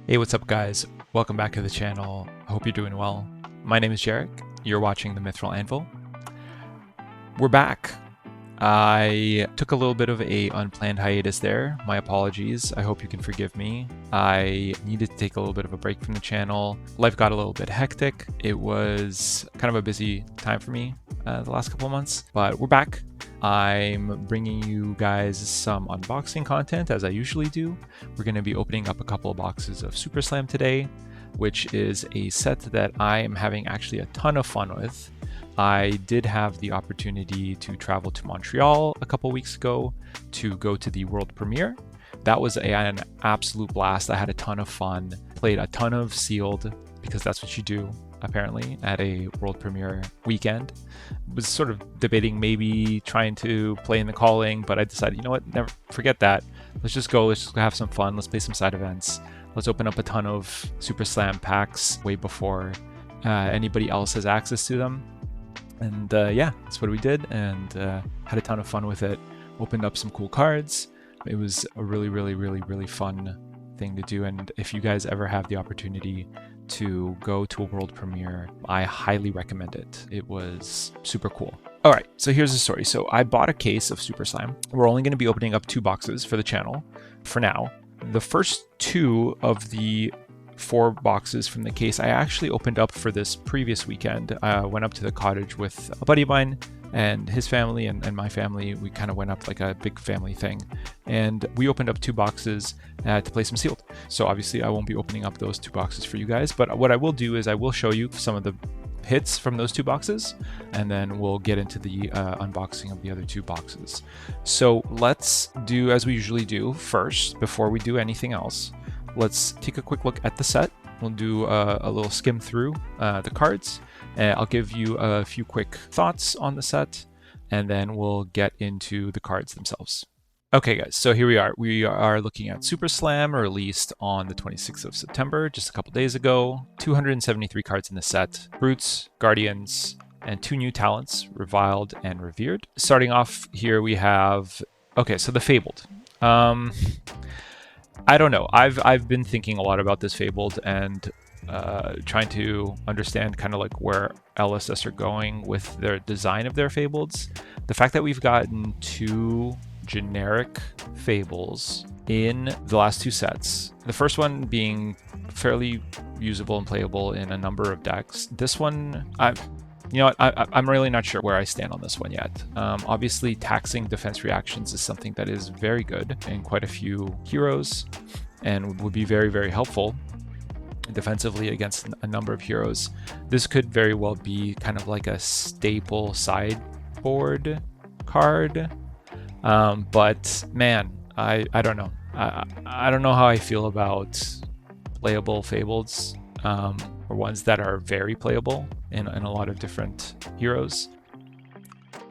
Hey, what's up guys? Welcome back to the channel. I hope you're doing well. My name is Jarek. You're watching the Mithril Anvil. We're back. I took a little bit of a unplanned hiatus there. My apologies. I hope you can forgive me. I needed to take a little bit of a break from the channel. Life got a little bit hectic. It was kind of a busy time for me the last couple of months, but we're back. I'm bringing you guys some unboxing content as I usually do. We're going to be opening up a couple of boxes of Super Slam today, which is a set that I am having actually a ton of fun with. I did have the opportunity to travel to Montreal a couple weeks ago to go to the world premiere. That was an absolute blast. I had a ton of fun, played a ton of sealed because that's what you do apparently at a world premiere weekend. Was sort of debating maybe trying to play in the calling, but I decided, you know what, never forget that. Let's just go, let's just have some fun, let's play some side events. Let's open up a ton of Super Slam packs way before anybody else has access to them. And yeah, that's what we did, and had a ton of fun with it. Opened up some cool cards. It was a really fun thing to do, and if you guys ever have the opportunity to go to a world premiere, I highly recommend it. It was super cool. All right, so here's the story. So I bought a case of Super Slam. We're only going to be opening up 2 boxes for the channel for now. The first 2 of the 4 boxes from the case I actually opened up for this previous weekend. I went up to the cottage with a buddy of mine and his family and my family. We kind of went up like a big family thing, and we opened up 2 boxes to play some sealed. So obviously I won't be opening up those 2 boxes for you guys, but what I will do is I will show you some of the hits from those 2 boxes, and then we'll get into the unboxing of the other 2 boxes. So let's do as we usually do first. Before we do anything else, let's take a quick look at the set. We'll do a little skim through the cards. I'll give you a few quick thoughts on the set, and then we'll get into the cards themselves. Okay guys, so here we are. We are looking at Super Slam, released on the 26th of September, just a couple days ago. 273 cards in the set. Brutes, Guardians, and 2 new talents, Reviled and Revered. Starting off here we have, okay, so the Fabled. I don't know. I've been thinking a lot about this Fabled and trying to understand kind of like where LSS are going with their design of their Fableds. The fact that we've gotten 2 generic Fables in the last 2 sets. The first one being fairly usable and playable in a number of decks. This one, you know what, I'm really not sure where I stand on this one yet. Obviously, taxing defense reactions is something that is very good in quite a few heroes and would be very helpful defensively against a number of heroes. This could very well be kind of like a staple sideboard card. But man, I don't know. I don't know how I feel about playable Fableds, or ones that are very playable in a lot of different heroes.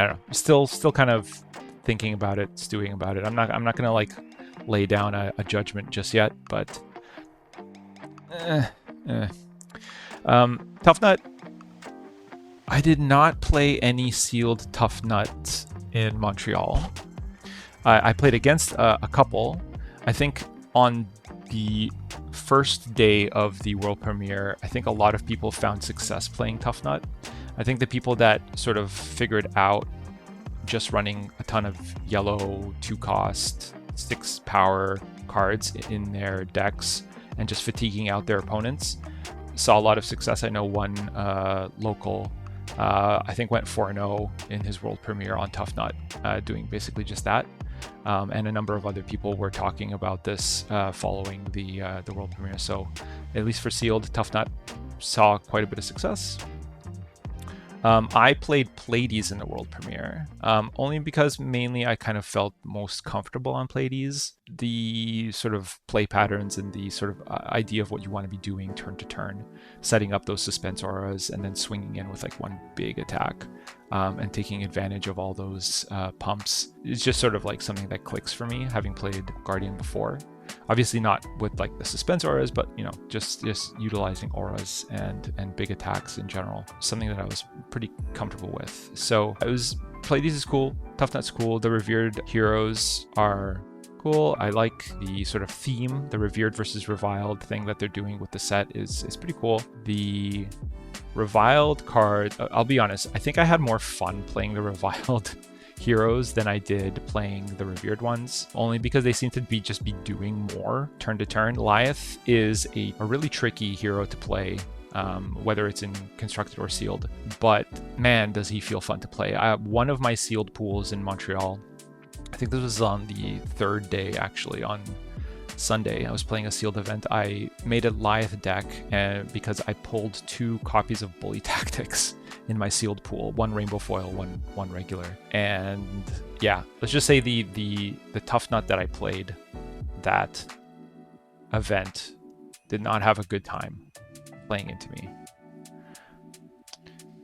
I don't know. Still kind of thinking about it, stewing about it. I'm not gonna like lay down a judgment just yet, but Tough Nut. I did not play any sealed Tough Nuts in Montreal. I played against a couple. I think on the first day of the world premiere, I think a lot of people found success playing Tough Nut. I think the people that sort of figured out just running a ton of yellow 2-cost 6 power cards in their decks and just fatiguing out their opponents saw a lot of success. I know one local I think went 4-0 in his world premiere on Tough Nut, doing basically just that. And a number of other people were talking about this following the world premiere. So at least for sealed, Tough Nut saw quite a bit of success. I played Pleiades in the world premiere, only because mainly I kind of felt most comfortable on Pleiades. The sort of play patterns and the sort of idea of what you want to be doing turn to turn, setting up those suspense auras and then swinging in with like one big attack, and taking advantage of all those pumps is just sort of like something that clicks for me, having played Guardian before. Obviously not with like the suspense auras, but you know, just utilizing auras and big attacks in general, something that I was pretty comfortable with. So it was, Pleiades is cool, Tough Nut's cool, the revered heroes are cool. I like the sort of theme, the revered versus reviled thing that they're doing with the set is pretty cool. The reviled card, I'll be honest, I think I had more fun playing the reviled heroes than I did playing the revered ones, only because they seem to be doing more turn to turn. Lyeth is a really tricky hero to play, whether it's in constructed or sealed, but man, does he feel fun to play. One of my sealed pools in Montreal, I think this was on the third day, actually on Sunday, I was playing a sealed event. I made a Lyeth deck because I pulled 2 copies of Bully Tactics in my sealed pool, one rainbow foil, one regular. And yeah, let's just say the tough nut that I played that event did not have a good time playing into me.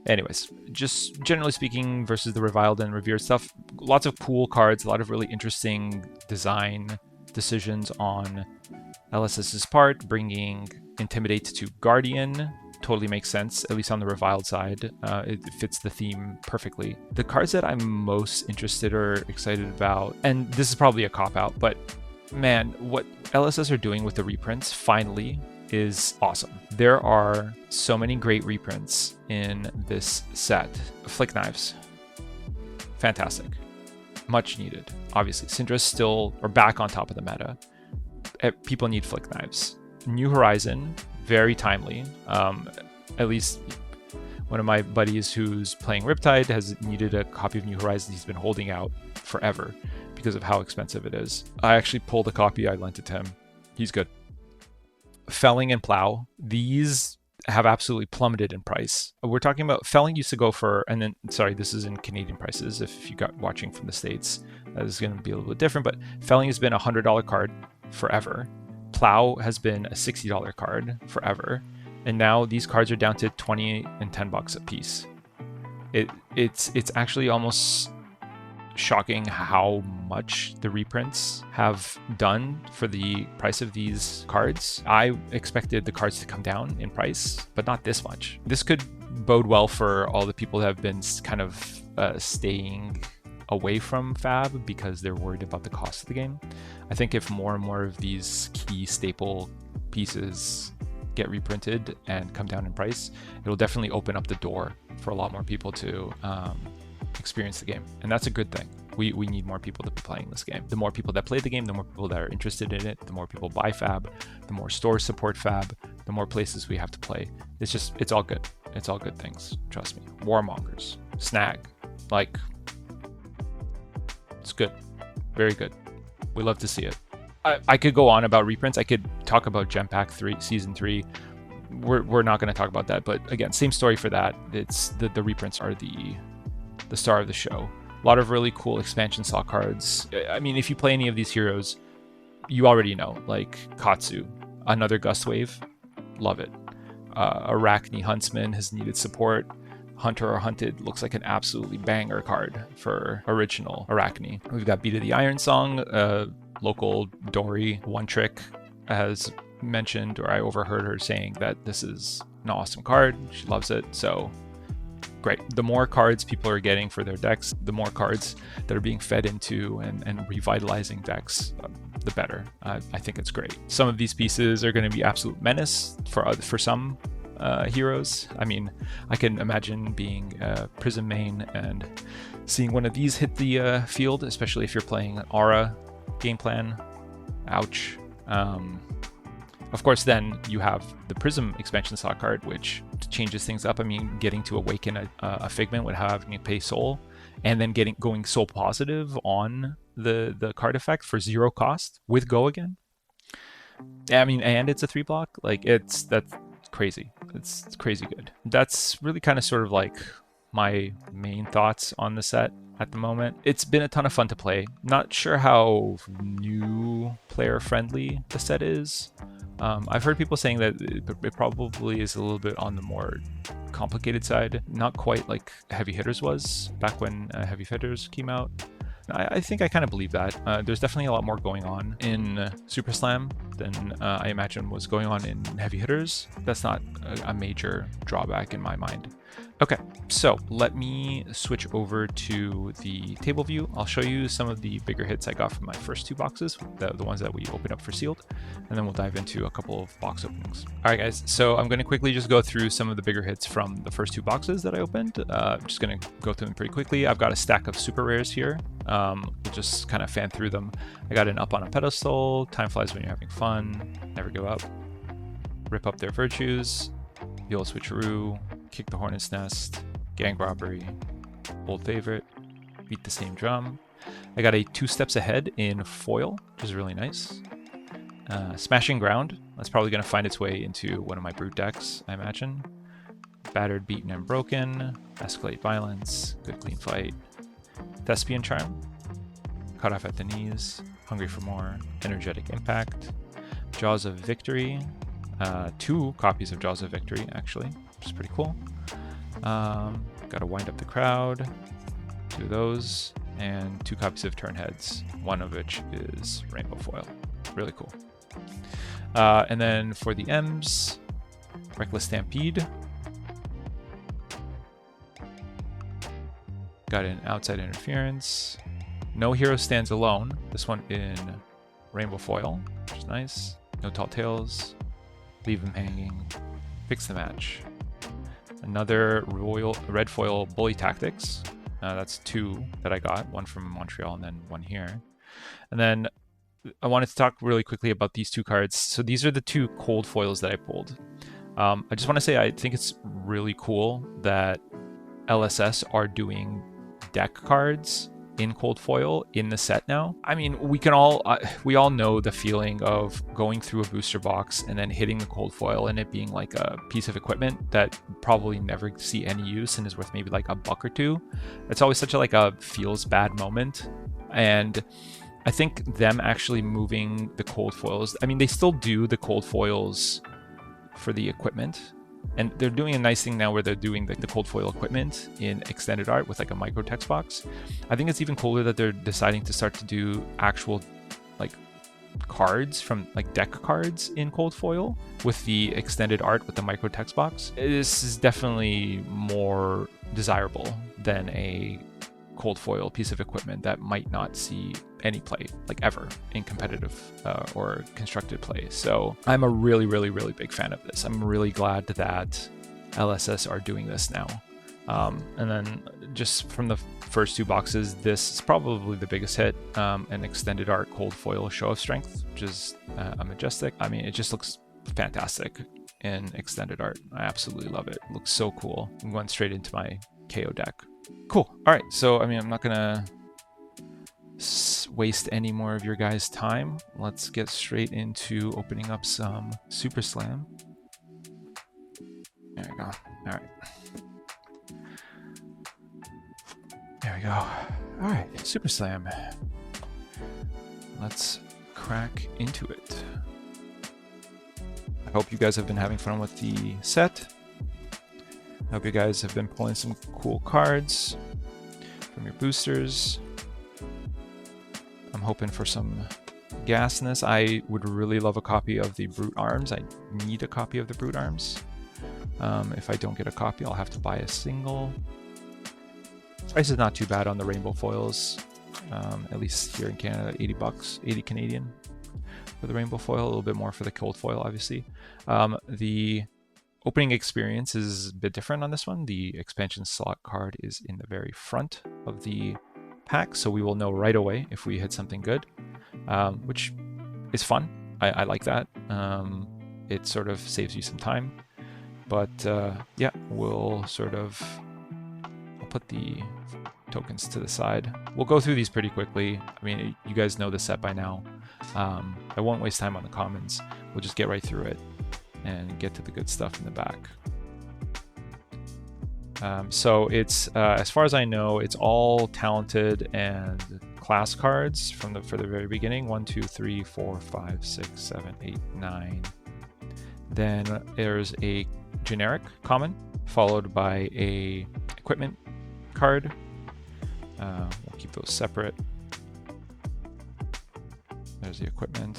Anyways, just generally speaking, versus the reviled and revered stuff, lots of cool cards, a lot of really interesting design decisions on LSS's part. Bringing Intimidate to Guardian totally makes sense, at least on the reviled side. It fits the theme perfectly. The cards that I'm most interested or excited about, and this is probably a cop-out, but man, what LSS are doing with the reprints finally is awesome. There are so many great reprints in this set. Flick Knives, fantastic, much needed. Obviously, Syndra's still or back on top of the meta. People need Flick Knives. New Horizon, very timely. At least one of my buddies who's playing Riptide has needed a copy of New Horizon. He's been holding out forever because of how expensive it is. I actually pulled a copy, I lent it to him. He's good. Felling and Plow, these have absolutely plummeted in price. We're talking about Felling used to go for, and then, sorry, this is in Canadian prices. If you got watching from the States, that is going to be a little bit different, but Felling has been a $100 card forever. Plow has been a $60 card forever. And now these cards are down to 20 and 10 bucks a piece. It's actually almost shocking how much the reprints have done for the price of these cards. I expected the cards to come down in price, but not this much. This could bode well for all the people that have been kind of staying away from Fab because they're worried about the cost of the game. I think if more and more of these key staple pieces get reprinted and come down in price, it'll definitely open up the door for a lot more people to experience the game, and that's a good thing. We need more people to be playing this game. The more people that play the game, the more people that are interested in it, the more people buy Fab, the more stores support Fab, the more places we have to play. It's all good. It's all good things, trust me. Warmongers, Snag, like, it's good, very good. We love to see it. I could go on about reprints. I could talk about Gem Pack 3 Season 3. We're not going to talk about that, but again, same story for that. It's the reprints are the star of the show. A lot of really cool expansion slot cards. I mean, if you play any of these heroes, you already know, like Katsu, another Gust Wave, love it. Arachne Huntsman has needed support. Hunter or Hunted looks like an absolutely banger card for original Arachne. We've got Beat of the Iron Song, local Dory One Trick has mentioned, or I overheard her saying that this is an awesome card. She loves it, so great. The more cards people are getting for their decks, the more cards that are being fed into and revitalizing decks, the better. I think it's great. Some of these pieces are going to be absolute menace for some heroes. I mean, I can imagine being a Prism main and seeing one of these hit the field, especially if you're playing an Aura game plan. Ouch. Of course, then you have the Prism expansion slot card, which changes things up. I mean, getting to awaken a Figment with having to pay soul, and then going soul positive on the card effect for 0 cost with Go Again. I mean, and it's a 3-block. Like, that's crazy. It's crazy good. That's really kind of sort of like my main thoughts on the set at the moment. It's been a ton of fun to play. Not sure how new player friendly the set is. I've heard people saying that it probably is a little bit on the more complicated side. Not quite like Heavy Hitters was back when Heavy Hitters came out. I think I kind of believe that. There's definitely a lot more going on in Super Slam than I imagine was going on in Heavy Hitters. That's not a major drawback in my mind. Okay, so let me switch over to the table view. I'll show you some of the bigger hits I got from my first 2 boxes, the ones that we opened up for sealed, and then we'll dive into a couple of box openings. All right, guys, so I'm going to quickly just go through some of the bigger hits from the first 2 boxes that I opened. I'm just going to go through them pretty quickly. I've got a stack of super rares here. We'll just kind of fan through them. I got an Up on a Pedestal, Time Flies When You're Having Fun, Never Give Up, Rip Up Their Virtues, The Old Switcheroo, Kick the Hornet's Nest, Gang Robbery, Old Favorite, Beat the Same Drum. I got a 2 Steps Ahead in foil, which is really nice. Smashing Ground, that's probably going to find its way into one of my brute decks, I imagine. Battered, Beaten, and Broken, Escalate Violence, Good Clean Fight, Thespian Charm, Cut Off at the Knees, Hungry for More, Energetic Impact, Jaws of Victory, 2 copies of Jaws of Victory, actually, which is pretty cool. Got to Wind Up the Crowd, 2 of those, and 2 copies of Turnheads, one of which is Rainbow Foil. Really cool. And then for the M's, Reckless Stampede. Got an Outside Interference. No Hero Stands Alone. This one in Rainbow Foil, which is nice. No Tall Tales. Leave Them Hanging. Fix the Match. Another Royal Red Foil Bully Tactics. That's 2 that I got, one from Montreal and then one here. And then I wanted to talk really quickly about these 2 cards. So these are the 2 cold foils that I pulled. I just want to say I think it's really cool that LSS are doing deck cards in cold foil in the set now. I mean, we all know the feeling of going through a booster box and then hitting the cold foil and it being like a piece of equipment that probably never see any use and is worth maybe like $1 or $2. It's always such a feels bad moment. And I think them actually moving the cold foils, I mean, they still do the cold foils for the equipment. And they're doing a nice thing now where they're doing the cold foil equipment in extended art with like a micro text box. I think it's even cooler that they're deciding to start to do actual like cards from like deck cards in cold foil with the extended art with the micro text box. This is definitely more desirable than a cold foil piece of equipment that might not see any play like ever in competitive or constructed play. So I'm a really big fan of this. I'm really glad that LSS are doing this now. And then just from the first 2 boxes, this is probably the biggest hit, an extended art cold foil Show of Strength, which is a Majestic. I mean, it just looks fantastic in extended art. I absolutely love it. It looks so cool. I'm going straight into my KO deck. Cool. All right. So, I mean, I'm not going to waste any more of your guys' time. Let's get straight into opening up some Super Slam. There we go. All right. There we go. All right. Super Slam. Let's crack into it. I hope you guys have been having fun with the set. I hope you guys have been pulling some cool cards from your boosters. I'm hoping for some gasness. I would really love a copy of the Brute Arms. I need a copy of the Brute Arms. If I don't get a copy, I'll have to buy a single. Price is not too bad on the rainbow foils. At least here in Canada, $80, 80 Canadian for the rainbow foil, a little bit more for the cold foil, obviously. The opening experience is a bit different on this one. The expansion slot card is in the very front of the pack, so we will know right away if we hit something good, which is fun. I like that. It sort of saves you some time, but yeah, I'll put the tokens to the side. We'll go through these pretty quickly. I mean, you guys know the set by now. I won't waste time on the commons. We'll just get right through it and get to the good stuff in the back. So it's, as far as I know, it's all talented and class cards for the very beginning. 1, 2, 3, 4, 5, 6, 7, 8, 9. Then there's a generic common, followed by a equipment card. We'll keep those separate. There's the equipment.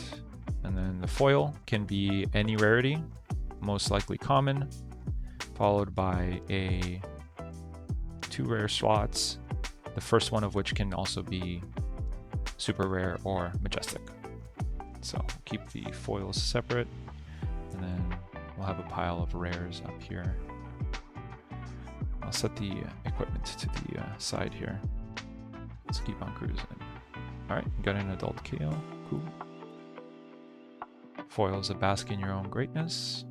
And then the foil can be any rarity, most likely common, followed by two rare slots, the first one of which can also be super rare or majestic. So keep the foils separate, and then we'll have a pile of rares up here. I'll set the equipment to the side here. Let's keep on cruising. Alright, got an adult KO, cool. Foils a bask in your own greatness.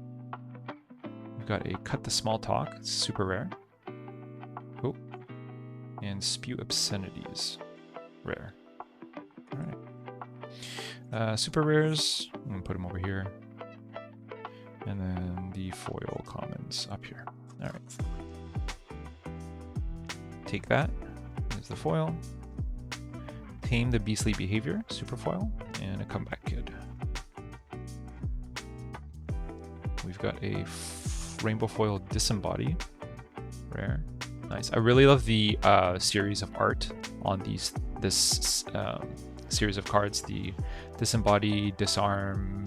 We've got a cut the small talk, it's super rare. Cool. And spew obscenities, rare. Alright. Super rares, I'm gonna put them over here. And then the foil commons up here. Alright. Take that, there's the foil. Tame the beastly behavior, super foil, and a comeback kid. We've got a rainbow foil disembody, rare, nice. I really love the series of art on this series of cards. The disembody, disarm,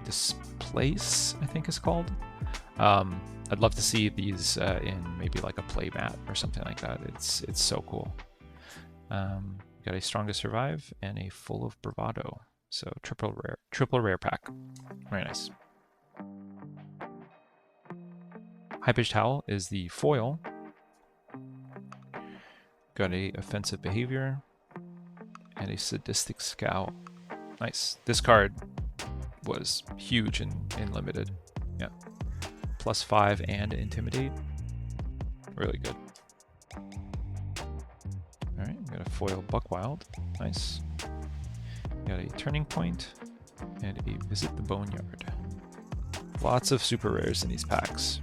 displace, I think is called. I'd love to see these in maybe like a play mat or something like that. It's so cool. Got a strongest survive and a full of bravado. So triple rare pack. Very nice. High-pitched howl is the foil. Got a offensive behavior and a sadistic scowl. Nice. This card was huge in limited. Yeah. +5 and intimidate. Really good. Alright, we got a foil Buckwild. Nice. We got a turning point and a visit the boneyard. Lots of super rares in these packs.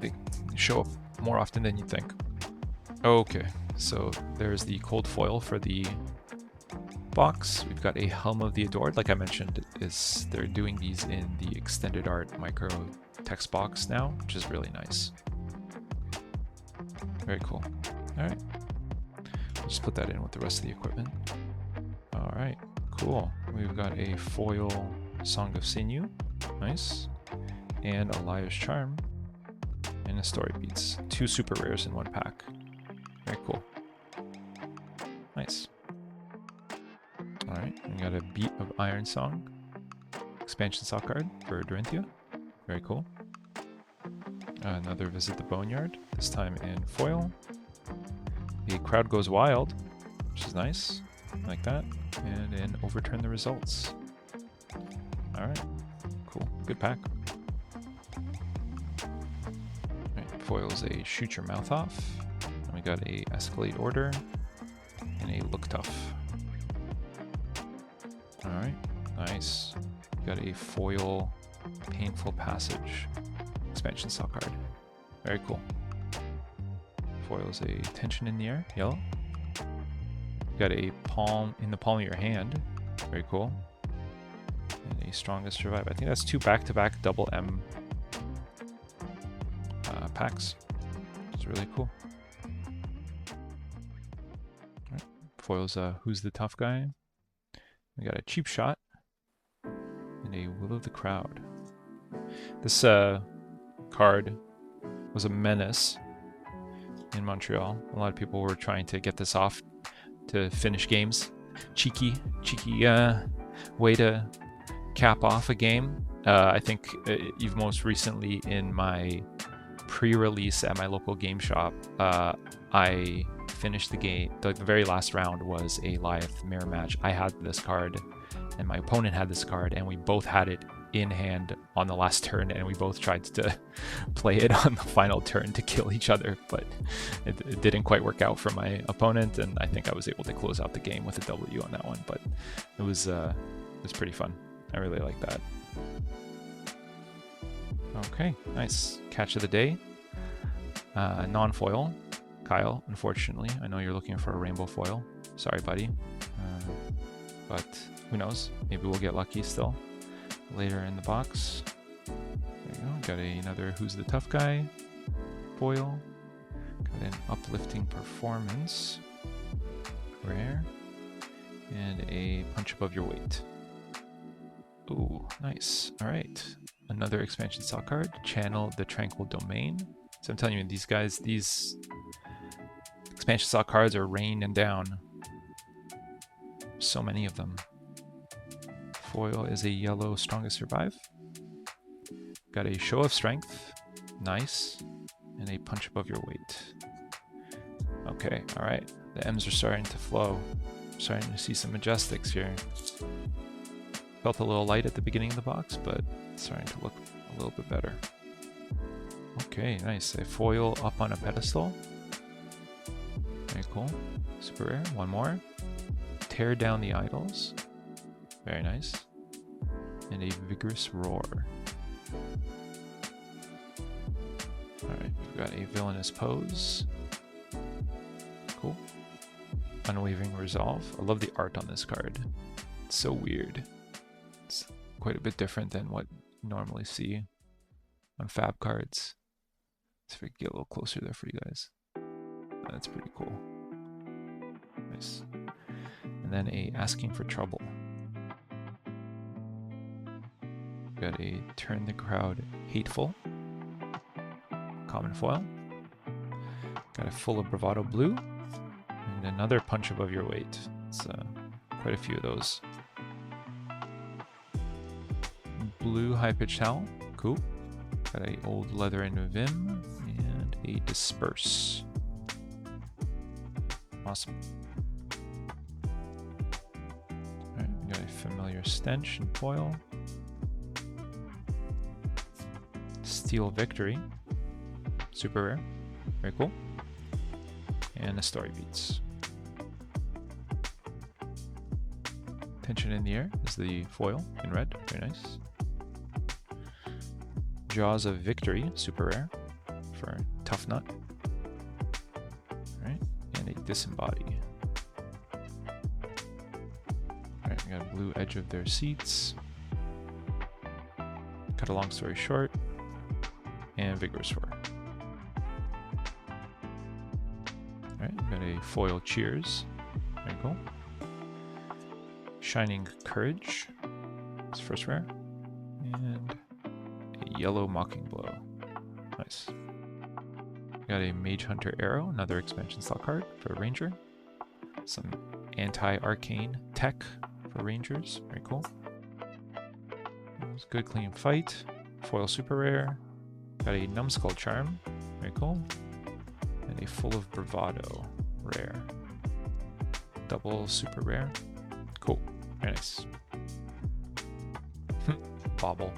They show up more often than you'd think. Okay, so there's the cold foil for the box. We've got a Helm of the Adored. Like I mentioned, they're doing these in the extended art micro text box now, which is really nice. Very cool. All right, I'll just put that in with the rest of the equipment. All right, cool. We've got a foil Song of Sinew, nice, and a Liar's Charm, and a Story Beats. 2 super rares in one pack. Very cool. Nice. Alright, we got a Beat of Iron Song, expansion style card for Dorinthia. Very cool. Another Visit the Boneyard, this time in foil. The Crowd Goes Wild, which is nice, like that. And in Overturn the Results. Alright, cool, good pack. Alright, foil's a Shoot Your Mouth Off. And we got a Escalate Order and a Look Tough. Alright, nice. Got a foil Painful Passage expansion style card. Very cool. Foil is a Tension in the Air, yellow. Got a Palm in the Palm of Your Hand. Very cool. And a Strongest Survive. I think that's 2 back-to-back double M packs. It's really cool. Alright. Foil's Who's the Tough Guy? We got a Cheap Shot and a Will of the Crowd. This card was a menace in Montreal. A lot of people were trying to get this off to finish games. Cheeky way to cap off a game. I think you've most recently in my pre-release at my local game shop, I finished the game. The very last round was a Lyeth mirror match. I had this card and my opponent had this card, and we both had it in hand on the last turn, and we both tried to play it on the final turn to kill each other, but it didn't quite work out for my opponent, and I think I was able to close out the game with a W on that one. But it was pretty fun. I really like that. Okay, nice. Catch of the day. Non-foil. Kyle, unfortunately. I know you're looking for a rainbow foil. Sorry, buddy. But who knows? Maybe we'll get lucky still. Later in the box. There you go. Got another Who's the Tough Guy foil. Got an Uplifting Performance. Rare. And a Punch Above Your Weight. Ooh, nice. Alright. another expansion style card, Channel the Tranquil Domain. So I'm telling you, these guys, these expansion style cards are raining down. So many of them. Foil is a yellow Strongest Survive. Got a Show of Strength. Nice. And a Punch Above Your Weight. Okay, alright. The M's are starting to flow. Starting to see some Majestics here. Felt a little light at the beginning of the box, but it's starting to look a little bit better. Okay, nice. A foil up on a pedestal. Very cool. Super rare. One more. Tear Down the Idols. Very nice. And a Vigorous Roar. Alright, we've got a Villainous Pose. Cool. Unwavering Resolve. I love the art on this card. It's so weird. It's quite a bit different than what you normally see on Fab cards. Let's get a little closer there for you guys. That's pretty cool. Nice. And then a Asking for Trouble. Got a Turn the Crowd Hateful. Common foil. Got a Full of Bravado Blue. And another Punch Above Your Weight. It's quite a few of those. Blue High Pitched Howl. Cool. Got a Old Leather and Vim. And a Disperse. Awesome. Alright, we got a Familiar Stench and foil. Steel Victory. Super rare. Very cool. And a Story Beats. Tension in the Air is the foil in red. Very nice. Jaws of Victory. Super rare for Tough Nut. Alright. And a Disembody. Alright, we got a Blue Edge of Their Seats. Cut a long story short. And Vigorous Roar. Alright, we got a foil Cheers. Very cool. Shining Courage. It's first rare. And a Yellow Mocking Blow. Nice. We got a Mage Hunter Arrow, another expansion style card for a Ranger. Some anti-arcane tech for Rangers. Very cool. That was a good clean fight. Foil super rare. Got a Numbskull Charm. Very cool. And a Full of Bravado. Rare. Double super rare. Cool. Very nice. Bobble.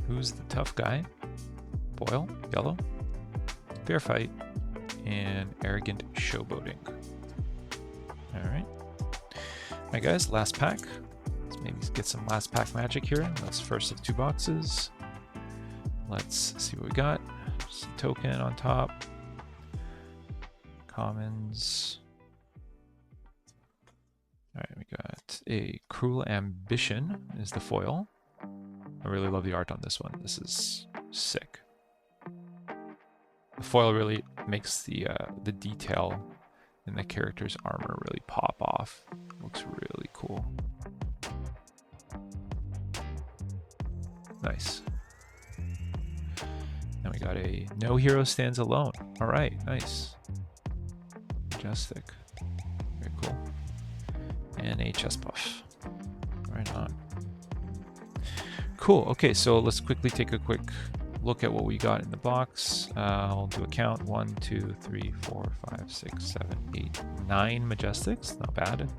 Who's the tough guy? Boil. Yellow. Fair Fight. And Arrogant Showboating. Alright. Alright guys, last pack. Let's maybe get some last pack magic here. That's first of two boxes. Let's see what we got. Some token on top. Commons. Alright, we got a Cruel Ambition is the foil. I really love the art on this one. This is sick. The foil really makes the detail in the character's armor really pop off. Looks really cool. Nice. Then we got a No Hero Stands Alone. All right, nice. Majestic. Very cool. And a chest buff. Right on. Cool. Okay, so let's quickly take a quick look at what we got in the box. I'll do a count. 1, 2, 3, 4, 5, 6, 7, 8, 9 Majestics. Not bad.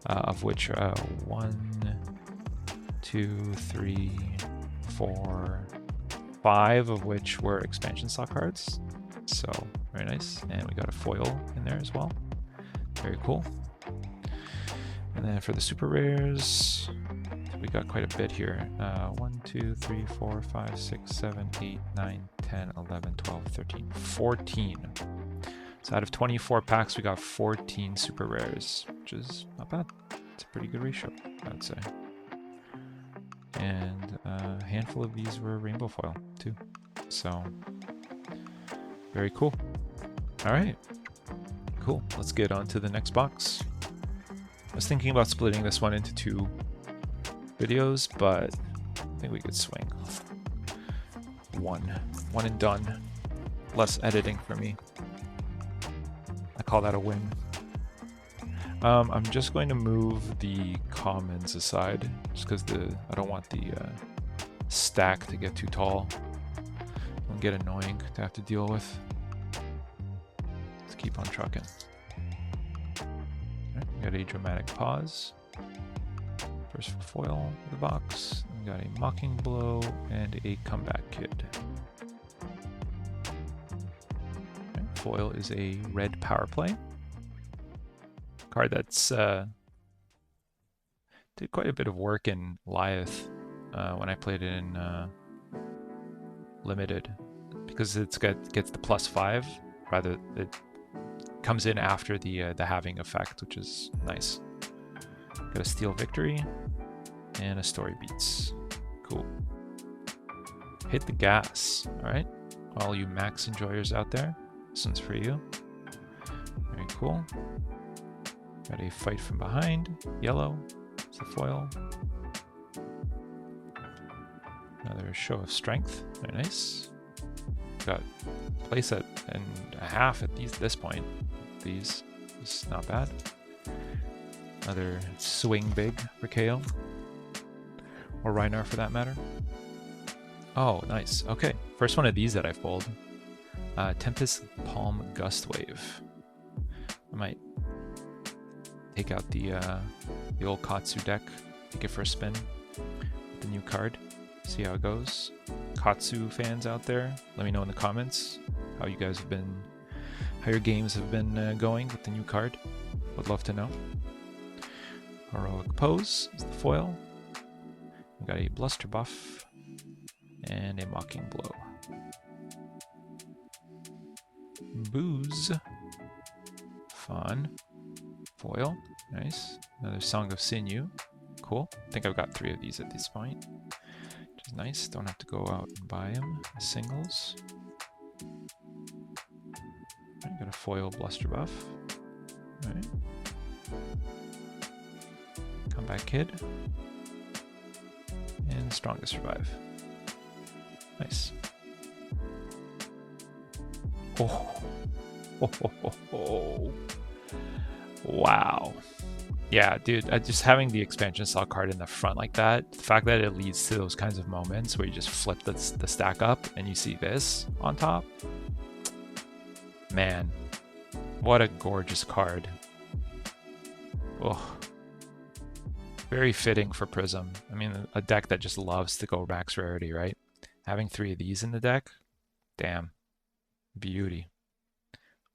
Of which 1, 2, 3, 4, 5 of which were expansion stock cards. So very nice. And we got a foil in there as well. Very cool. And then for the super rares, we got quite a bit here. 1, 2, 3, 4, 5, 6, 7, 8, 9, 10, 11, 12, 13, 14. So out of 24 packs, we got 14 super rares, which is not bad. It's a pretty good ratio, I would say. And a handful of these were rainbow foil too. So very cool. All right, cool. Let's get on to the next box. I was thinking about splitting this one into 2 videos, but I think we could swing. One and done. Less editing for me. I call that a win. I'm just going to move the commons aside, just because I don't want the stack to get too tall and get annoying to have to deal with. Let's keep on trucking. Right, we got a dramatic pause. First foil in the box. We got a mocking blow and a comeback kid. Right, foil is a red power play. Card that's did quite a bit of work in Lyeth when I played it in limited, because gets the +5 rather. It comes in after the halving effect, which is nice. Got a Steel Victory and a Story Beats. Cool. Hit the gas. All right, all you Max enjoyers out there, this one's for you. Very cool. Got a Fight from Behind, yellow, it's the foil. Another Show of Strength, very nice. Got playset and a half at this point. These is not bad. Another Swing Big for KO, or Reinar for that matter. Oh, nice. Okay, first one of these that I've pulled. Tempest Palm Gust Wave. I might take out the old Katsu deck, take it for a spin with the new card, see how it goes. Katsu fans out there, let me know in the comments how you guys have been, how your games have been going with the new card. Would love to know. Heroic Pose is the foil. We got a Bluster Buff and a Mocking Blow. Booze, fun. Foil, nice. Another Song of Sinew, cool. I think I've got 3 of these at this point, which is nice. Don't have to go out and buy them as singles. Right, got a foil Bluster Buff. All right. Comeback Kid. And Strongest Survive. Nice. Oh. Oh, oh, oh, oh. Wow. Yeah, dude, just having the expansion style card in the front like that, the fact that it leads to those kinds of moments where you just flip the stack up and you see this on top. Man, what a gorgeous card. Oh, very fitting for Prism. I mean, a deck that just loves to go max rarity, right? Having 3 of these in the deck, damn, beauty.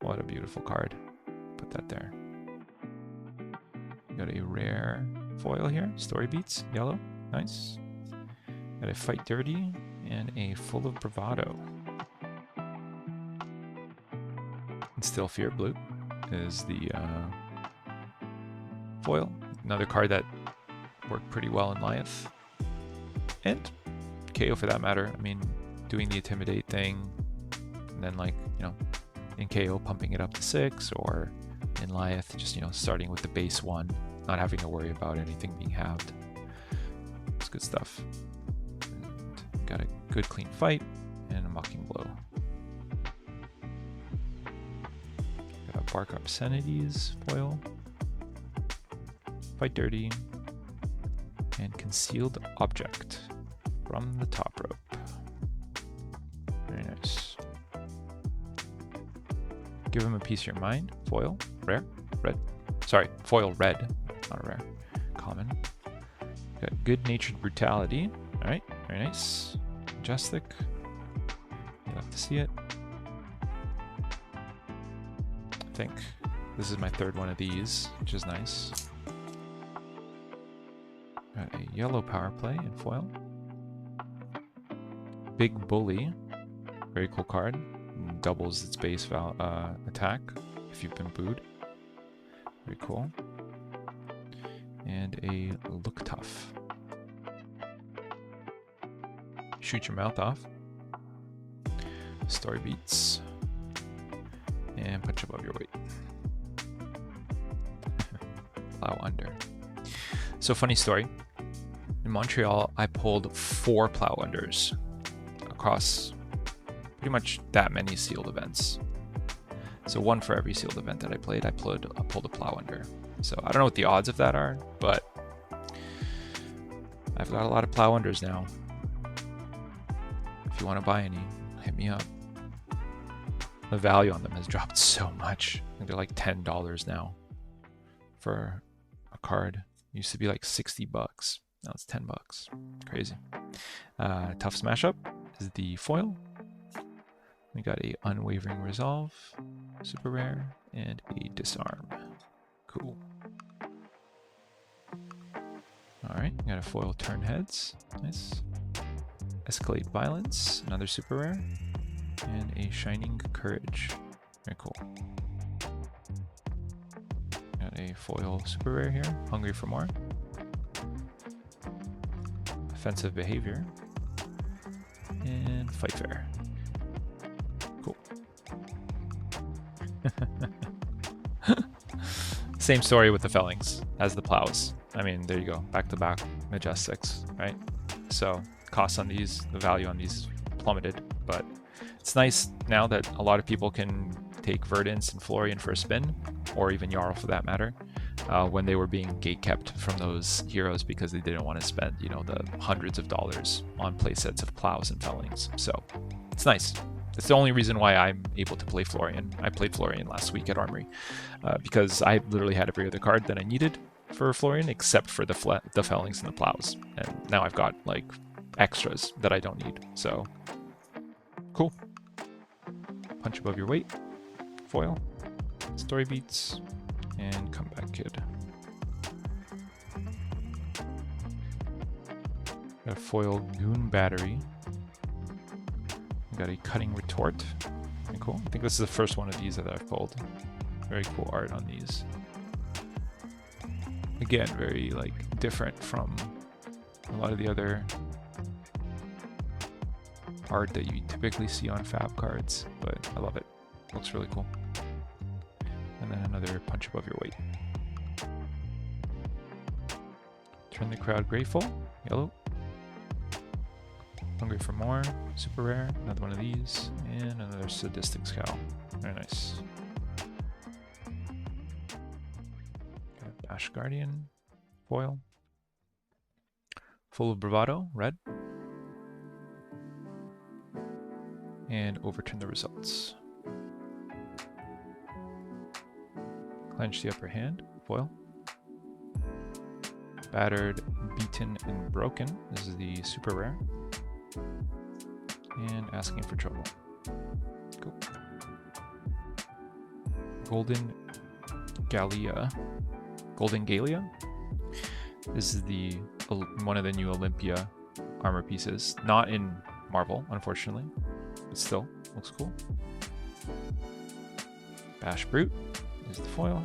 What a beautiful card. Put that there. Got a rare foil here, Story Beats, yellow, nice. Got a Fight Dirty and a Full of Bravado. And Still Fear, blue, is the foil. Another card that worked pretty well in Lyeth. And KO for that matter. I mean, doing the Intimidate thing, and then like, you know, in KO pumping it up to 6, or in Lyeth, just, you know, starting with the base 1, not having to worry about anything being halved. It's good stuff. And got a good clean fight and a Mocking Blow. Got a Bark Obscenities foil, Fight Dirty, and Concealed Object from the Top Rope. Very nice. Give him a Piece of Your Mind, foil, rare, red. Sorry, foil red, not a rare. Common. Got Good Natured Brutality. Alright, very nice. Majestic. You'll have to see it. I think this is my 3rd one of these, which is nice. Got a yellow power play in foil. Big Bully. Very cool card. Doubles its base attack if you've been booed. Very cool. And a Look Tough. Shoot Your Mouth Off. Story Beats. And Punch Above Your Weight. Plow Under. So funny story. In Montreal, I pulled 4 plow unders across pretty much that many sealed events. So 1 for every sealed event that I played, I pulled a plow under. So I don't know what the odds of that are, but I've got a lot of plow unders now. If you want to buy any, hit me up. The value on them has dropped so much. I think they're like $10 now for a card. It used to be like 60 bucks. Now it's 10 bucks. Crazy. Tough Smash Up is the foil. We got a Unwavering Resolve, super rare, and a Disarm. Cool. Alright, we got a foil Turn Heads. Nice. Escalate Violence, another super rare, and a Shining Courage. Very cool. Got a foil super rare here, Hungry for More. Offensive Behavior, and Fight Fair. Cool. Same story with the Fellings as the plows. I mean, there you go, back-to-back Majestics, right? So costs on these, the value on these plummeted, but it's nice now that a lot of people can take Verdance and Florian for a spin, or even Jarl for that matter, when they were being gatekept from those heroes because they didn't want to spend, you know, the hundreds of dollars on playsets of plows and Fellings. So it's nice. It's the only reason why I'm able to play Florian. I played Florian last week at Armory because I literally had every other card that I needed for Florian except for the Fellings and the plows. And now I've got like extras that I don't need. So cool. Punch Above Your Weight, foil, Story Beats, and Comeback Kid. Got a foil Goon Battery. We got a Cutting Retort. Very cool. I think this is the first one of these that I've pulled. Very cool art on these. Again, very like different from a lot of the other art that you typically see on Fab cards, but I love it. Looks really cool. And then another Punch Above Your Weight. Turn the Crowd Grateful, yellow. Hungry for More, super rare, another one of these, and another Sadistic Scowl. Very nice. Got a Bash Guardian, foil. Full of Bravado, red. And Overturn the Results. Clench the Upper Hand, foil. Battered, Beaten, and Broken. This is the super rare. And Asking for Trouble. Cool. Golden Gallia. This is the one of the new Olympia armor pieces. Not in Marvel, unfortunately. But still, looks cool. Bash Brute is the foil.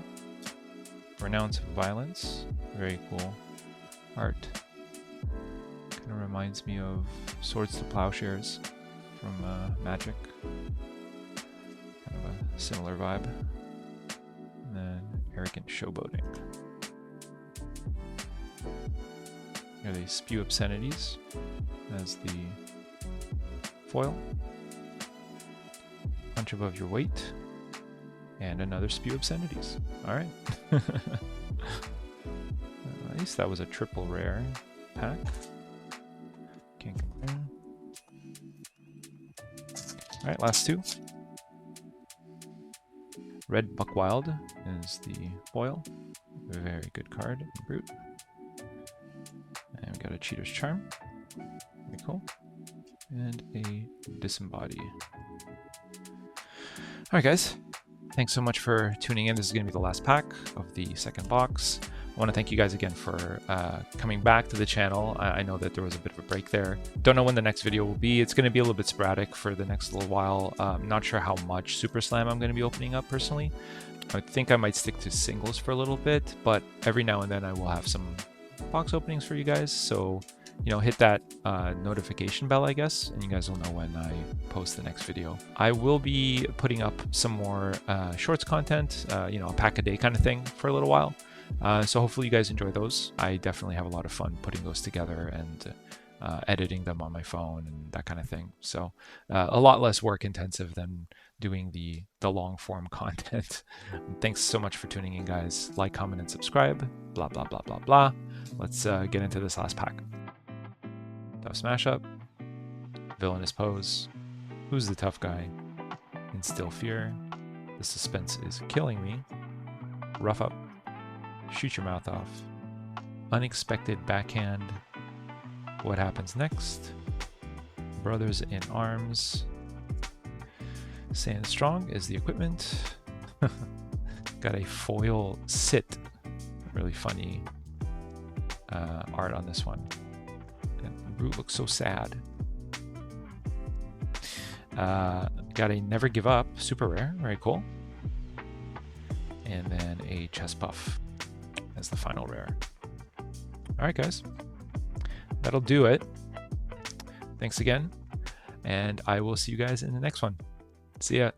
Renounce Violence. Very cool art. Kind of reminds me of Swords to Plowshares from Magic. Kind of a similar vibe. And then Arrogant Showboating. Got a Spew Obscenities as the foil. Punch Above Your Weight. And another Spew Obscenities. Alright. At least that was a triple rare pack. Can't compare. Alright, last two. Red Buckwild is the foil. Very good card. Brute. And we got a Cheater's Charm. Very cool. And a Disembody. Alright guys. Thanks so much for tuning in. This is going to be the last pack of the second box. I want to thank you guys again for coming back to the channel. I know that there was a bit of a break there. Don't know when the next video will be. It's going to be a little bit sporadic for the next little while. Not sure how much Super Slam I'm going to be opening up personally. I think I might stick to singles for a little bit, but every now and then I will have some box openings for you guys. So, you know, hit that notification bell, I guess, and you guys will know when I post the next video. I will be putting up some more shorts content, you know, a pack a day kind of thing for a little while. So hopefully you guys enjoy those. I definitely have a lot of fun putting those together and editing them on my phone and that kind of thing. So a lot less work intensive than doing the long form content. Thanks so much for tuning in, guys. Like, comment, and subscribe. Blah, blah, blah, blah, blah. Let's get into this last pack. Tough smash up. Villainous pose. Who's the tough guy? Instill fear. The suspense is killing me. Rough up. Shoot your mouth off. Unexpected backhand. What happens next? Brothers in arms. Sand strong is the equipment. Got a foil sit. Really funny art on this one. And Root looks so sad. Got a never give up, super rare, very cool. And then a chest puff as the final rare. All right, guys, that'll do it. Thanks again, and I will see you guys in the next one. See ya.